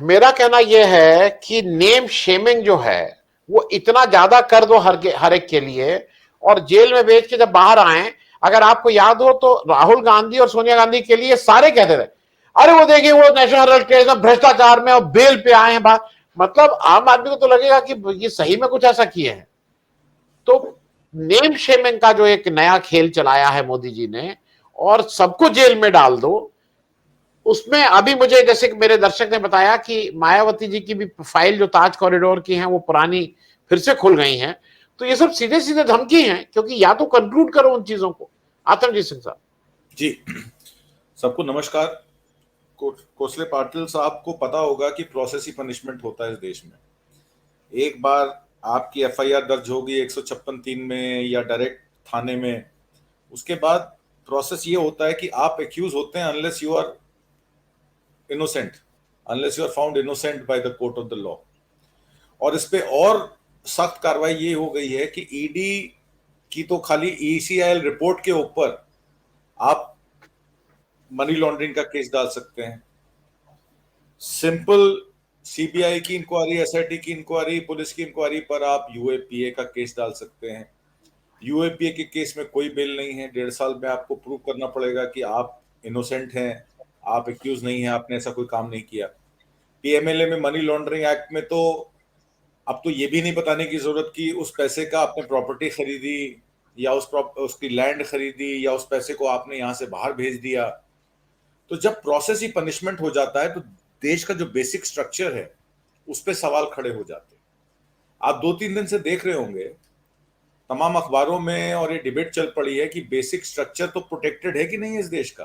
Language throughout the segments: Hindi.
मेरा कहना यह है कि नेम शेमिंग जो है वो इतना ज्यादा कर दो हर एक के लिए, और जेल में भेज के जब बाहर आए, अगर आपको याद हो तो राहुल गांधी और सोनिया गांधी के लिए सारे कहते थे अरे वो देखिए वो नेशनल हेराल्ड केस में भ्रष्टाचार में और बेल पे आए हैं बाहर। मतलब आम आदमी को तो लगेगा कि ये सही में कुछ ऐसा किए हैं। तो नेम शेमिंग का जो एक नया खेल चलाया है मोदी जी ने, और सबको जेल में डाल दो, उसमें अभी मुझे जैसे कि मेरे दर्शक ने बताया कि मायावती जी की भी फाइल जो ताज कॉरिडोर की है वो पुरानी फिर से खुल गई हैं। तो ये सब सीधे सीधे धमकी हैं, क्योंकि या तो कंक्लूड करो उन चीजों को। आतमजीत सिंह साहब जी, सबको नमस्कार। कोसले पाटिल साहब को पता होगा कि प्रोसेस ही पनिशमेंट होता है इस देश में। एक बार आपकी एफआईआर दर्ज होगी 156(3) में या डायरेक्ट थाने में, उसके बाद प्रोसेस ये होता है कि आप एक्यूज होते हैं unless you are innocent, unless you are found innocent by the court of the law. और इस पे और सख्त कार्रवाई ये हो गई है कि ईडी की तो खाली ईसीआईएल रिपोर्ट के ऊपर आप मनी लॉन्ड्रिंग का केस डाल सकते हैं। सिंपल सीबीआई की इंक्वायरी, एसआईटी की इंक्वायरी, पुलिस की इंक्वायरी पर आप यूएपीए का केस डाल सकते हैं। यूएपीए के केस में कोई बेल नहीं है। 1.5 साल में आपको प्रूव करना पड़ेगा कि आप इनोसेंट हैं, आप एक्यूज नहीं हैं, आपने ऐसा कोई काम नहीं किया। पीएमएलए में, मनी लॉन्ड्रिंग एक्ट में तो अब तो ये भी नहीं बताने की जरूरत कि उस पैसे का आपने प्रॉपर्टी खरीदी या उसकी लैंड खरीदी या उस पैसे को आपने यहां से बाहर भेज दिया। तो जब प्रोसेस ही पनिशमेंट हो जाता है तो देश का जो बेसिक स्ट्रक्चर है उस पर सवाल खड़े हो जाते हैं। आप 2-3 दिन से देख रहे होंगे तमाम अखबारों में, और ये डिबेट चल पड़ी है कि बेसिक स्ट्रक्चर तो प्रोटेक्टेड है कि नहीं है इस देश का,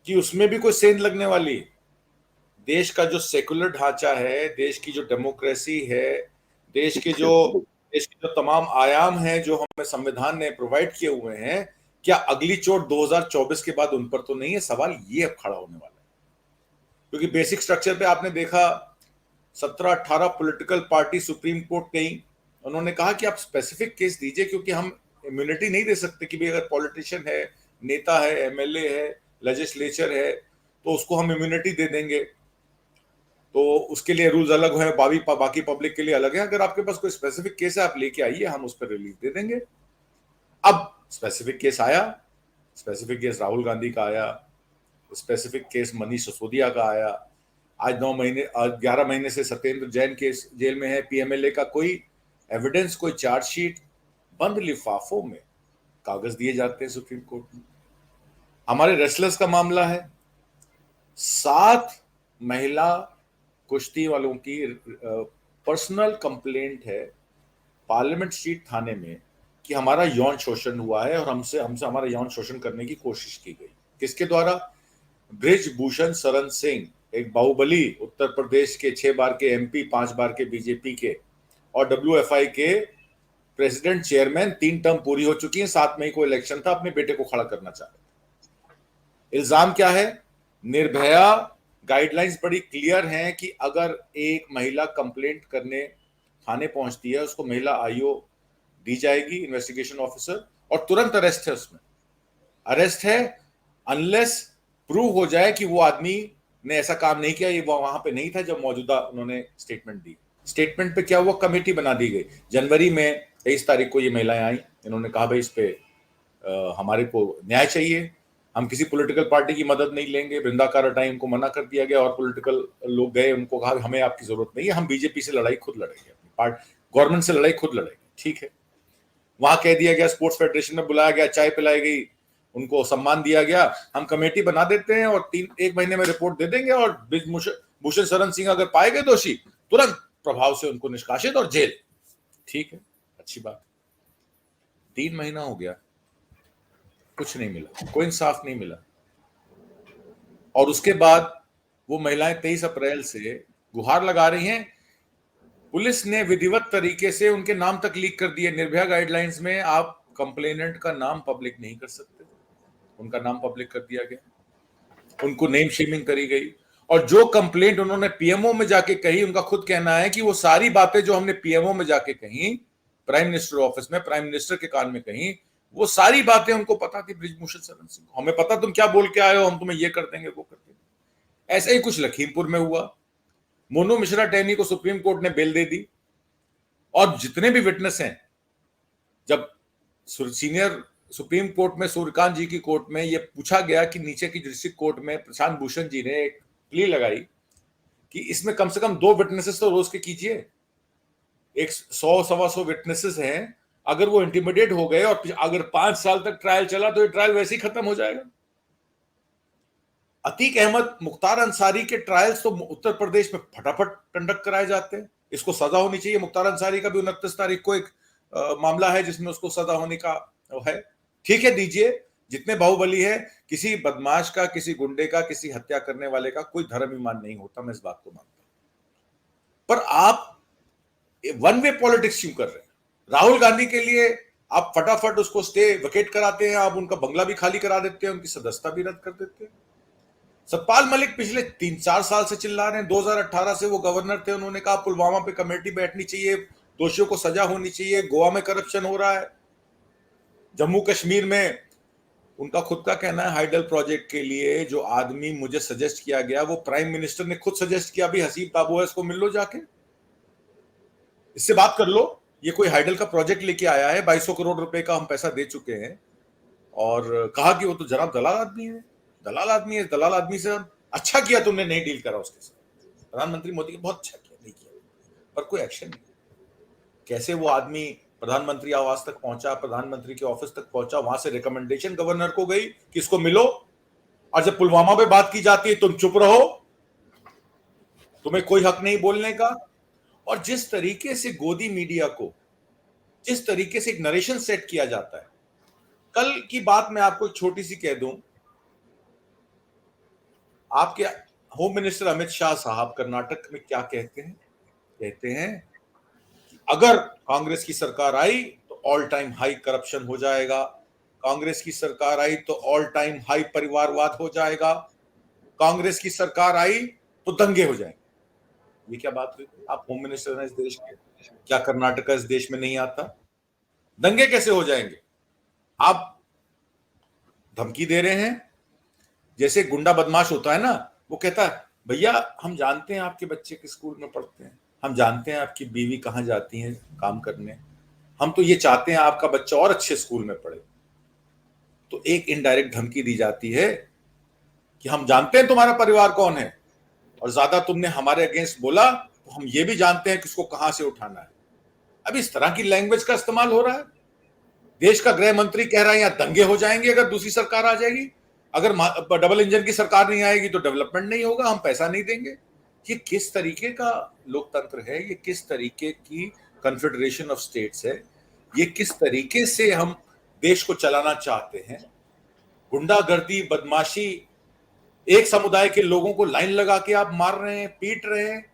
कि उसमें भी कोई सेंध लगने वाली। देश का जो सेकुलर ढांचा है, देश की जो डेमोक्रेसी है, देश के जो तमाम आयाम हैं जो हमें संविधान ने प्रोवाइड किए हुए हैं, क्या अगली चोट 2024 के बाद उन पर तो नहीं है? सवाल ये अब खड़ा होने वाला है। क्योंकि बेसिक स्ट्रक्चर पे आपने देखा 17-18 पॉलिटिकल पार्टी सुप्रीम कोर्ट गई, उन्होंने कहा कि आप स्पेसिफिक केस दीजिए, क्योंकि हम इम्यूनिटी नहीं दे सकते कि भाई अगर पॉलिटिशियन है, नेता है, एमएलए है, लेजिस्लेचर है, तो उसको हम इम्यूनिटी दे देंगे। तो उसके लिए रूल्स अलग हैं, बाकी पब्लिक के लिए अलग है। अगर आपके पास कोई स्पेसिफिक केस है आप लेके आइए, हम उस पर रिलीफ दे देंगे। अब स्पेसिफिक केस आया, स्पेसिफिक केस राहुल गांधी का आया, स्पेसिफिक केस मनीष सिसोदिया का आया। आज 11 महीने से सत्येंद्र जैन केस जेल में है। पीएमएलए का कोई एविडेंस, कोई चार्जशीट, बंद लिफाफों में कागज दिए जाते हैं सुप्रीम कोर्ट में। हमारे रेसलर्स का मामला है, 7 महिला कुश्ती वालों की पर्सनल कंप्लेंट है पार्लियामेंट स्ट्रीट थाने में कि हमारा यौन शोषण हुआ है और हमसे हमारा यौन शोषण करने की कोशिश की गई। किसके द्वारा? बृजभूषण शरण सिंह, एक बाहुबली, उत्तर प्रदेश के 6 बार के एमपी, 5 बार के बीजेपी के, और डब्ल्यूएफआई के प्रेसिडेंट चेयरमैन। 3 टर्म पूरी हो चुकी है, 7 मई को इलेक्शन था, अपने बेटे को खड़ा करना चाह रहे थे। इल्जाम क्या है? निर्भया गाइडलाइंस बड़ी क्लियर हैं कि अगर एक महिला कंप्लेंट करने थाने पहुंचती है, उसको महिला आईओ दी जाएगी, इन्वेस्टिगेशन ऑफिसर, और तुरंत अरेस्ट है। उसमें अरेस्ट है अनलेस प्रूव हो जाए कि वो आदमी ने ऐसा काम नहीं किया, ये वो वहां पे नहीं था जब मौजूदा उन्होंने स्टेटमेंट दी। स्टेटमेंट पे क्या हुआ? कमेटी बना दी गई। जनवरी में 23 तारीख को ये महिलाएं आई, इन्होंने कहा भाई इस पे हमारे को न्याय चाहिए, हम किसी पॉलिटिकल पार्टी की मदद नहीं लेंगे। वृंदा काराटाई को मना कर दिया गया और पॉलिटिकल लोग गए, उनको कहा हमें आपकी जरूरत नहीं है, हम बीजेपी से लड़ाई खुद लड़ेंगे, अपनी पार्टी गवर्नमेंट से लड़ाई खुद लड़ेंगे। ठीक है, वहां कह दिया गया, स्पोर्ट्स फेडरेशन में बुलाया गया, चाय पिलाई गई, उनको सम्मान दिया गया, हम कमेटी बना देते हैं और 1 महीने में रिपोर्ट दे देंगे, और बृजभूषण शरण सिंह अगर पाए गए दोषी, तुरंत प्रभाव से उनको निष्कासित और जेल। ठीक है, अच्छी बात। 3 महीना हो गया, कुछ नहीं मिला, कोई इंसाफ नहीं मिला। और उसके बाद वो महिलाएं 23 अप्रैल से गुहार लगा रही हैं। पुलिस ने विधिवत तरीके से उनके नाम तक लीक कर दिए। निर्भया गाइडलाइंस में आप कंप्लेनेंट का नाम पब्लिक नहीं कर सकते, उनका नाम पब्लिक कर दिया गया, उनको नेम शेमिंग करी गई। और जो कंप्लेंट उन्होंने पीएमओ में जाके कही, उनका खुद कहना है कि वो सारी बातें जो हमने पीएमओ में जाके कही, प्राइम मिनिस्टर ऑफिस में, प्राइम मिनिस्टर के कान में कही, वो सारी बातें उनको पता थी बृजभूषण शरण सिंह को। हमें पता तुम क्या बोल के आए हो, हम तुम्हें ये कर देंगे, वो कर देंगे। ऐसा ही कुछ लखीमपुर में हुआ। मोनू मिश्रा टैनी को सुप्रीम कोर्ट ने बेल दे दी, और जितने भी विटनेस हैं, जब सीनियर सुप्रीम कोर्ट में सूर्यकांत जी की कोर्ट में यह पूछा गया कि नीचे की डिस्ट्रिक्ट कोर्ट में प्रशांत भूषण जी ने एक प्ली लगाई कि इसमें कम से कम 2 विटनेसेस तो रोज के कीजिए, एक 100-125 विटनेसेस हैं, अगर वो इंटिमिडेट हो गए और अगर 5 साल तक ट्रायल चला तो ये ट्रायल वैसे ही खत्म हो जाएगा। अतीक अहमद, मुख्तार अंसारी के ट्रायल्स तो उत्तर प्रदेश में फटाफट कंडक्ट कराए जाते हैं, इसको सजा होनी चाहिए। मुख्तार अंसारी का भी 29 तारीख को एक मामला है जिसमें उसको सजा होने का है, ठीक है, दीजिए। जितने बाहुबली है, किसी बदमाश का, किसी गुंडे का, किसी हत्या करने वाले का कोई धर्म ईमान नहीं होता, मैं इस बात को मानता हूं। पर आप वन वे पॉलिटिक्स क्यों कर रहे हैं? राहुल गांधी के लिए आप फटाफट उसको स्टे वेकेट कराते हैं, आप उनका बंगला भी खाली करा देते हैं, उनकी सदस्यता भी रद्द कर देते हैं। सतपाल मलिक पिछले 3-4 साल से चिल्ला रहे हैं, 2018 से वो गवर्नर थे, उन्होंने कहा पुलवामा पे कमेटी बैठनी चाहिए, दोषियों को सजा होनी चाहिए, गोवा में करप्शन हो रहा है, जम्मू कश्मीर में उनका खुद का कहना है हाइडल प्रोजेक्ट के लिए जो आदमी मुझे सजेस्ट किया गया, वो प्राइम मिनिस्टर ने खुद सजेस्ट किया, अभी हसीब बाबू है, इसको मिल लो जाके, इससे बात कर लो, ये कोई हाइडल का प्रोजेक्ट लेके आया है, 2200 करोड़ रुपए का हम पैसा दे चुके हैं, और कहा कि वो तो जनाब दलाल आदमी है, दलाल आदमी है, दलाल आदमी से अच्छा किया तुमने नहीं डील करा उसके साथ। प्रधानमंत्री मोदी ने बहुत अच्छा किया, नहीं किया, पर कोई एक्शन नहीं। कैसे वो आदमी प्रधानमंत्री आवास तक पहुंचा, प्रधानमंत्री के ऑफिस तक पहुंचा, वहां से रिकमेंडेशन गवर्नर को गई कि इसको मिलो, और जब पुलवामा पे बात की जाती है तुम चुप रहो, तुम्हें कोई हक नहीं बोलने का। और जिस तरीके से गोदी मीडिया को, जिस तरीके से एक नरेशन सेट किया जाता है, कल की बात मैं आपको एक छोटी सी कह दूं, आपके होम मिनिस्टर अमित शाह साहब कर्नाटक में क्या कहते हैं? कहते हैं कि अगर कांग्रेस की सरकार आई तो ऑल टाइम हाई करप्शन हो जाएगा, कांग्रेस की सरकार आई तो ऑल टाइम हाई परिवारवाद हो जाएगा, कांग्रेस की सरकार आई तो दंगे हो जाएंगे। ये क्या बात हुई? आप होम मिनिस्टर हैं इस देश के, क्या कर्नाटक इस देश में नहीं आता? दंगे कैसे हो जाएंगे? आप धमकी दे रहे हैं, जैसे गुंडा बदमाश होता है ना, वो कहता है भैया हम जानते हैं आपके बच्चे किस स्कूल में पढ़ते हैं, हम जानते हैं आपकी बीवी कहाँ जाती है काम करने, हम तो ये चाहते हैं आपका बच्चा और अच्छे स्कूल में पढ़े। तो एक इनडायरेक्ट धमकी दी जाती है कि हम जानते हैं तुम्हारा परिवार कौन है, और ज्यादा तुमने हमारे अगेंस्ट बोला तो हम ये भी जानते हैं किसको कहां से उठाना है। अब इस तरह की लैंग्वेज का इस्तेमाल हो रहा है। देश का गृह मंत्री कह रहा है यहां दंगे हो जाएंगे अगर दूसरी सरकार आ जाएगी, अगर डबल इंजन की सरकार नहीं आएगी तो डेवलपमेंट नहीं होगा, हम पैसा नहीं देंगे। ये किस तरीके का लोकतंत्र है? ये किस तरीके की कन्फेडरेशन ऑफ स्टेट्स है? ये किस तरीके से हम देश को चलाना चाहते हैं? गुंडागर्दी, बदमाशी, एक समुदाय के लोगों को लाइन लगा के आप मार रहे हैं, पीट रहे हैं।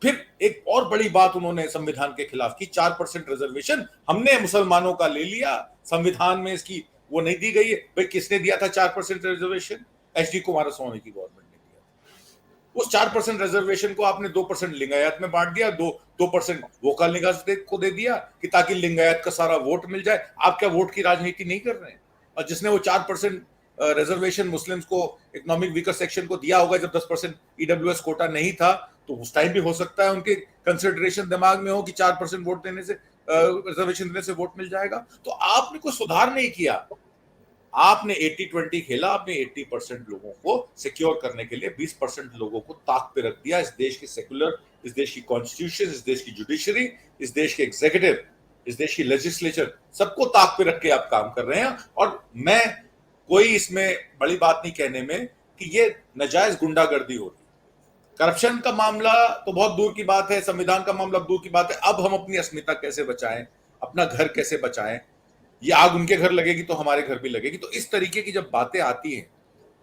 फिर एक और बड़ी बात उन्होंने संविधान के खिलाफ की, 4% रिजर्वेशन हमने मुसलमानों का ले लिया, संविधान में इसकी वो नहीं दी गई है। भाई किसने दिया था 4% रिजर्वेशन? एचडी कुमारस्वामी की गवर्नमेंट ने दिया। उस 4% रिजर्वेशन को आपने 2% लिंगायत में बांट दिया, 2% वोकालिंगा को दे दिया कि ताकि लिंगायत का सारा वोट मिल जाए। आप क्या वोट की राजनीति नहीं कर रहे हैं? और जिसने वो 4% रिजर्वेशन मुस्लिम्स को, इकोनॉमिक वीकर सेक्शन को दिया होगा जब 10% ईडब्ल्यूएस कोटा नहीं था, तो उस टाइम भी हो सकता है उनके कंसिडरेशन दिमाग में हो कि 4% वोट देने से, रिजर्वेशन देने से वोट मिल जाएगा। तो आपने कोई सुधार नहीं किया, आपने 80-20 खेला, आपने 80% लोगों को सिक्योर करने के लिए 20% लोगों को ताक पे रख दिया। इस देश की सेकुलर, इस देश की कॉन्स्टिट्यूशन, इस देश की जुडिशरी, इस देश के एग्जीक्यूटिव, इस देश की लेजिस्लेचर, सबको ताक पे रख के आप काम कर रहे हैं। और मैं कोई इसमें बड़ी बात नहीं कहने में कि ये नाजायज गुंडागर्दी हो रही। करप्शन का मामला तो बहुत दूर की बात है, संविधान का मामला दूर की बात है। अब हम अपनी अस्मिता कैसे बचाएं, अपना घर कैसे बचाएं? ये आग उनके घर लगेगी तो हमारे घर भी लगेगी। तो इस तरीके की जब बातें आती हैं,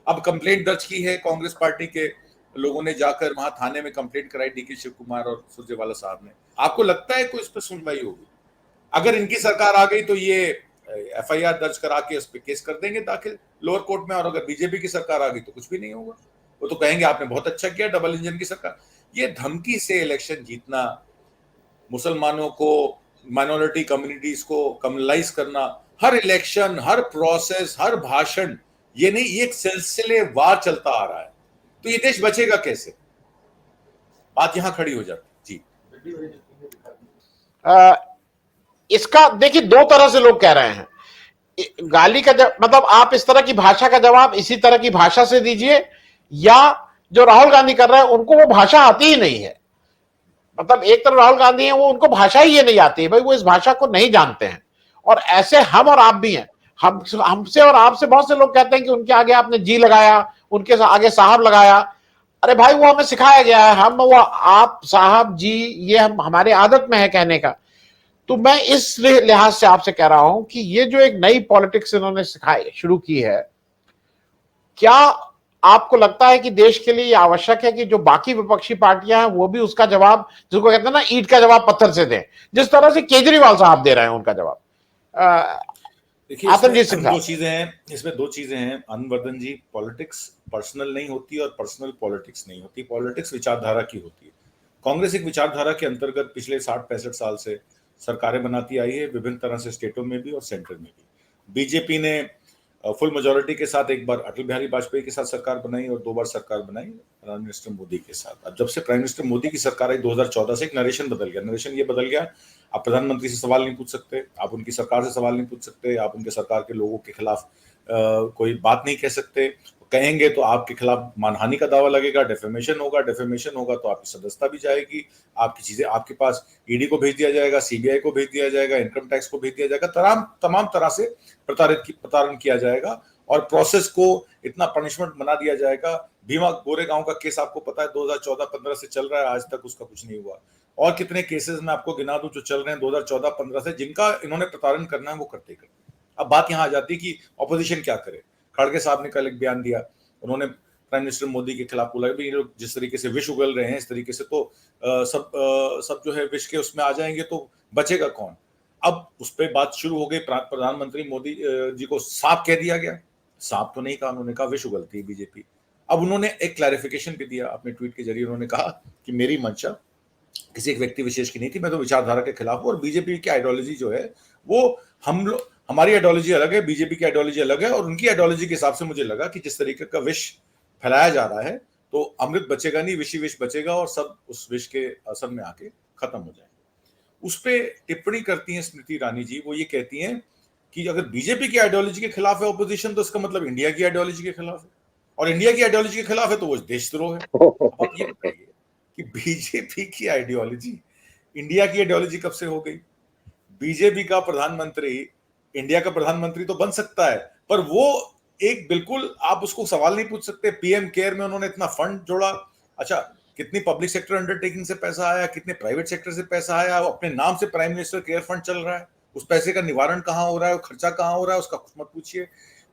अब कंप्लेंट दर्ज की है कांग्रेस पार्टी के लोगों ने, जाकर वहां थाने में कंप्लेंट कराई, डीके शिव कुमार और सुरजेवाला साहब ने। आपको लगता है कोई इस पर सुनवाई होगी? अगर इनकी सरकार आ गई तो ये एफआईआर दर्ज करा के उस पर केस कर देंगे दाखिल लोअर कोर्ट में, और अगर बीजेपी की सरकार आ गई तो कुछ भी नहीं होगा। वो तो कहेंगे आपने बहुत अच्छा किया, डबल इंजन की सरकार। ये धमकी से इलेक्शन जीतना, मुसलमानों को, माइनॉरिटी कम्युनिटीज को कम्युनलाइज करना, हर इलेक्शन, हर प्रोसेस, हर भाषण, ये नहीं, ये एक सिलसिलेवार चलता आ रहा है। तो ये देश बचेगा कैसे? बात यहां खड़ी हो जाती जी। इसका देखिए दो तरह से लोग कह रहे हैं। गाली का मतलब आप इस तरह की भाषा का जवाब इसी तरह की भाषा से दीजिए, या जो राहुल गांधी कर रहे हैं उनको वो भाषा आती ही नहीं है। मतलब एक तरफ राहुल गांधी है, वो उनको भाषा ही ये नहीं आती है भाई, वो इस भाषा को नहीं जानते हैं। और ऐसे हम और आप भी हैं। हमसे और आपसे बहुत से लोग कहते हैं कि उनके आगे आपने जी लगाया, उनके आगे साहब लगाया। अरे भाई वो हमें सिखाया गया है, हम वो आप साहब जी ये हम हमारे आदत में है कहने का। तो मैं इस लिहाज से आपसे कह रहा हूं कि ये जो एक नई पॉलिटिक्स इन्होंने सिखाई शुरू की है, क्या आपको लगता है कि देश के लिए आवश्यक है कि जो बाकी विपक्षी पार्टियां हैं वो भी उसका जवाब, जिसको कहते हैं ना ईंट का जवाब पत्थर से दें, जिस तरह से केजरीवाल साहब दे रहे हैं उनका जवाब? देखिए आतंकजीत सिंह दो चीजें हैं, इसमें दो चीजें हैं अनवर्धन जी। पॉलिटिक्स पर्सनल नहीं होती और पर्सनल पॉलिटिक्स नहीं होती। पॉलिटिक्स विचारधारा की होती है। कांग्रेस एक विचारधारा के अंतर्गत पिछले 60-65 साल से सरकारें बनाती आई है, विभिन्न तरह से स्टेटों में भी और सेंटर में भी। बीजेपी ने फुल मेजोरिटी के साथ एक बार अटल बिहारी वाजपेयी के साथ सरकार बनाई और 2 बार सरकार बनाई प्राइम मिनिस्टर मोदी के साथ। अब जब से प्राइम मिनिस्टर मोदी की सरकार आई 2014 से, एक नरेशन बदल गया। नरेशन ये बदल गया, आप प्रधानमंत्री से सवाल नहीं पूछ सकते, आप उनकी सरकार से सवाल नहीं पूछ सकते, आप उनके सरकार के लोगों के खिलाफ कोई बात नहीं कह सकते। कहेंगे तो आपके खिलाफ मानहानि का दावा लगेगा, डेफेमेशन होगा, डेफेमेशन होगा तो आपकी सदस्यता भी जाएगी, आपकी चीजें आपके पास ईडी को भेज दिया जाएगा, सीबीआई को भेज दिया जाएगा, इनकम टैक्स को भेज दिया जाएगा, तमाम तरह से प्रताड़न किया जाएगा और प्रोसेस को इतना पनिशमेंट बना दिया जाएगा। भीमा गोरेगांव का केस आपको पता है 2014-15 से चल रहा है, आज तक उसका कुछ नहीं हुआ। और कितने केसेस मैं आपको गिना दूं जो चल रहे हैं 2014-15 से, जिनका इन्होंने प्रताड़न करना है वो करते करते। अब बात यहां आ जाती है कि ऑपोजिशन क्या करे। खड़गे साहब ने कल एक बयान दिया, उन्होंने प्राइम मिनिस्टर मोदी के खिलाफ बोला भी, लोग जिस तरीके से विष उगल रहे हैं इस तरीके से तो सब जो है विष के उसमें आ जाएंगे तो बचेगा कौन। अब उस पर बात शुरू हो गई, प्रधानमंत्री मोदी जी को सांप कह दिया गया। सांप तो नहीं कहा, उन्होंने कहा विष उगलती है बीजेपी। अब उन्होंने एक क्लैरिफिकेशन भी दिया अपने ट्वीट के जरिए, उन्होंने कहा कि मेरी मंशा किसी एक व्यक्ति विशेष की नहीं थी, मैं तो विचारधारा के खिलाफ हूं और बीजेपी की आइडियोलॉजी जो है वो हमारी आइडियोलॉजी अलग है, बीजेपी की आइडियोलॉजी अलग है और उनकी आइडियोलॉजी के हिसाब से मुझे लगा कि जिस तरीके का विष फैलाया जा रहा है तो अमृत बचेगा नहीं, विषी विष बचेगा और सब उस विष के असर में आके खत्म हो जाएंगे। उस पर टिप्पणी करती हैं स्मृति ईरानी जी, वो ये कहती हैं कि अगर बीजेपी की आइडियोलॉजी के खिलाफ है ऑपोजिशन तो इसका मतलब इंडिया की आइडियोलॉजी के खिलाफ है, और इंडिया की आइडियोलॉजी के खिलाफ है तो वो देशद्रोह है। अब आप ये बताइए कि बीजेपी की आइडियोलॉजी इंडिया की आइडियोलॉजी कब से हो गई? बीजेपी का प्रधानमंत्री इंडिया का प्रधानमंत्री तो बन सकता है, पर वो एक बिल्कुल आप उसको सवाल नहीं पूछ सकते। पीएम केयर में उन्होंने इतना फंड जोड़ा, अच्छा कितनी पब्लिक सेक्टर अंडरटेकिंग से पैसा आया, कितने प्राइवेट सेक्टर से पैसा आया, अपने नाम से प्राइम मिनिस्टर केयर फंड चल रहा है, उस पैसे का निवारण कहां हो रहा है, खर्चा कहां हो रहा है, उसका कुछ मत पूछिए।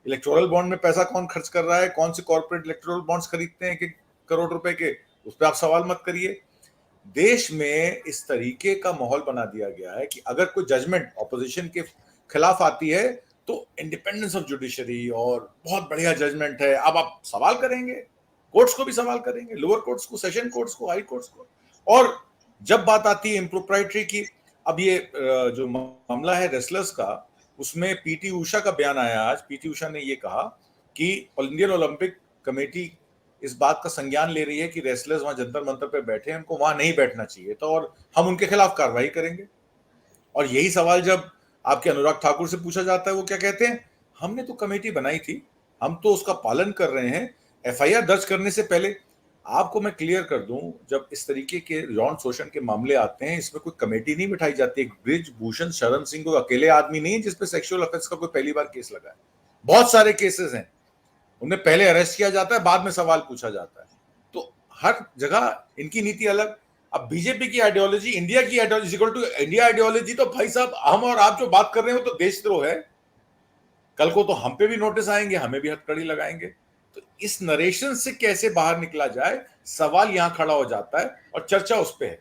इलेक्टोरल बॉन्ड में पैसा कौन खर्च कर रहा है, कौन से कॉर्पोरेट इलेक्टोरल बॉन्ड्स खरीदते हैं कि करोड़ रुपए के, उस पर आप सवाल मत करिए। देश में इस तरीके का माहौल बना दिया गया है कि अगर कोई जजमेंट ऑपोजिशन के खिलाफ आती है तो इंडिपेंडेंस ऑफ जुडिशरी और बहुत बढ़िया जजमेंट है, अब आप सवाल करेंगे, कोर्ट्स को भी सवाल करेंगे, लोअर कोर्ट्स को, सेशन कोर्ट्स को, हाई कोर्ट्स को। और जब बात आती है इम्प्रोप्राइटरी की, अब ये जो मामला है रेसलर्स का, उसमें पीटी उषा का बयान आया आज। पीटी उषा ने ये कहा कि इंडियन ओलंपिक कमेटी इस बात का संज्ञान ले रही है कि रेसलर्स वहां जंतर मंतर पे बैठे हैं, उनको वहां नहीं बैठना चाहिए था और हम उनके खिलाफ कार्रवाई करेंगे। और यही सवाल जब आपके अनुराग ठाकुर से पूछा जाता है, वो क्या कहते हैं, हमने तो कमेटी बनाई थी, हम तो उसका पालन कर रहे हैं। एफआईआर दर्ज करने से पहले आपको मैं क्लियर कर दूं, जब इस तरीके के यौन शोषण के मामले आते हैं इसमें कोई कमेटी नहीं बिठाई जाती। ब्रिज भूषण शरण सिंह कोई अकेले आदमी नहीं है जिसपे सेक्सुअल ऑफेंस का कोई पहली बार केस लगा है, बहुत सारे केसेस हैं, उन्हें पहले अरेस्ट किया जाता है, बाद में सवाल पूछा जाता है। तो हर जगह इनकी नीति अलग। अब बीजेपी की आइडियोलॉजी इंडिया की ideology equal to India ideology, तो भाई साहब हम और आप जो बात कर रहे हो तो देशद्रोह है। कल को तो हम पे भी नोटिस आएंगे, हमें भी हथकड़ी लगाएंगे। तो इस नरेशन से कैसे बाहर निकला जाए, सवाल यहां खड़ा हो जाता है और चर्चा उस पर है।